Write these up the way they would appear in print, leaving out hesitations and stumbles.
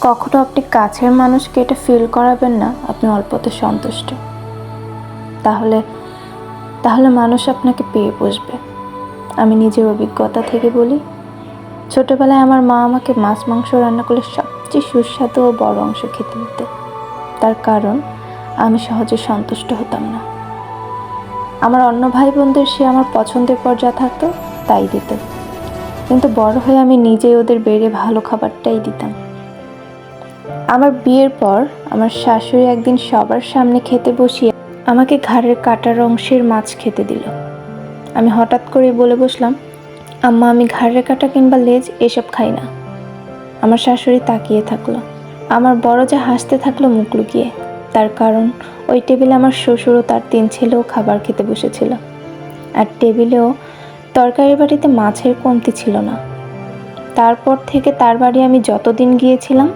কখনো আপনি কাছের মানুষকে এটা ফিল করাবেন না আপনি অল্পতে সন্তুষ্ট। তাহলে তাহলে মানুষ আপনাকে পেয়ে বসবে। আমি নিজের অভিজ্ঞতা থেকে বলি, ছোটোবেলায় আমার মা আমাকে মাছ মাংস রান্না করলে সবচেয়ে সুস্বাদু ও বড় অংশ খেতে দিত। তার কারণ আমি সহজে সন্তুষ্ট হতাম না। আমার অন্য ভাই বোনদের সে আমার পছন্দের পর যা থাকতো তাই দিত, কিন্তু বড় হয়ে আমি নিজেই ওদের বেড়ে ভালো খাবারটাই দিতাম। আমার বিয়ের পর আমার শাশুড়ি একদিন সবার সামনে খেতে বসিয়ে আমাকে ঘাড়ের কাটার অংশের মাছ খেতে দিল। আমি হঠাৎ করে বলে বসলাম, আম্মা আমি ঘাড়ের কাটা কিংবা লেজ এসব খাই না। আমার শাশুড়ি তাকিয়ে থাকলো। আমার বড় যা হাসতে থাকলো মুখ লুকিয়ে। তার কারণ ওই টেবিলে আমার শ্বশুর ও তার 3 ছেলেও খাবার খেতে বসেছিল, আর টেবিলেও তরকারি বাটিতে মাছের কমতি ছিল না। তারপর থেকে তার বাড়ি আমি যতদিন গিয়েছিলাম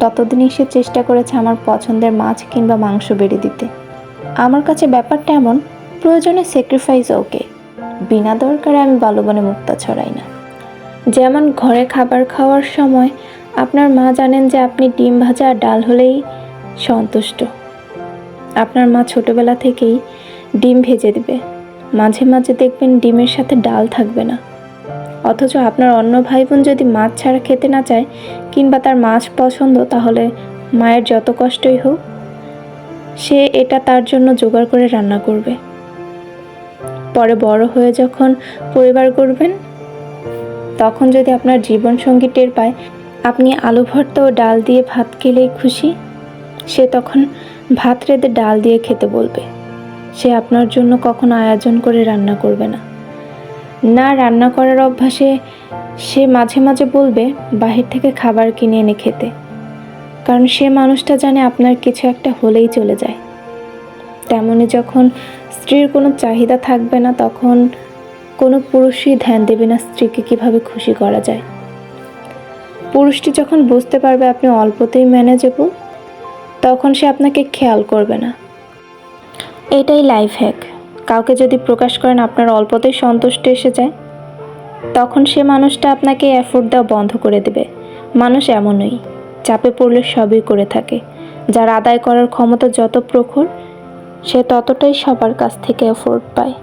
ততদিনই সে চেষ্টা করেছে আমার পছন্দের মাছ কিংবা মাংস বেড়ে দিতে। আমার কাছে ব্যাপারটা এমন, প্রয়োজনে স্যাক্রিফাইস ওকে, বিনা দরকারে আমি বালুবনে মুক্তা ছড়াই না। যেমন ঘরে খাবার খাওয়ার সময় আপনার মা জানেন যে আপনি ডিম ভাজা আর ডাল হলেই সন্তুষ্ট। আপনার মা ছোটবেলা থেকেই ডিম ভেজে দিবে, মাঝে মাঝে দেখবেন ডিমের সাথে ডাল থাকবে না। অথচ আপনার অন্য ভাই বোন যদি মাছ ছাড়া খেতে না চায় কিংবা তার মাছ পছন্দ, তাহলে মায়ের যত কষ্টই হোক সে এটা তার জন্য জোগাড় করে রান্না করবে। পরে বড় হয়ে যখন পরিবার করবেন, তখন যদি আপনার জীবনসঙ্গী টের পায় আপনি আলু ভর্তা ও ডাল দিয়ে ভাত খেলেই খুশি, সে তখন ভাত রেঁধে ডাল দিয়ে খেতে বলবে। সে আপনার জন্য কখনো আয়োজন করে রান্না করবে না। না রান্না করার অভ্যাসে সে মাঝে মাঝে বলবে বাহির থেকে খাবার কিনে এনে খেতে, কারণ সে মানুষটা জানে আপনার কিছু একটা হলেই চলে যায়। তেমনি যখন স্ত্রীর কোনো চাহিদা থাকবে না, তখন কোনো পুরুষই ধ্যান দেবে না স্ত্রীকে কিভাবে খুশি করা যায়। পুরুষটি যখন বুঝতে পারবে আপনি অল্পতেই ম্যানেজেবল, তখন সে আপনাকে খেয়াল করবে না। এটাই লাইফ হ্যাক। কাউকে যদি প্রকাশ করেন আপনার অল্পতেই সন্তুষ্ট এসে যায়, তখন সে মানুষটা আপনাকে এফোর্ট দেওয়া বন্ধ করে দেবে। মানুষ এমনই, চাপে পড়লে সবই করে থাকে। যার আদায় করার ক্ষমতা যত প্রখর, সে ততটাই সবার কাছ থেকে এফোর্ট পায়।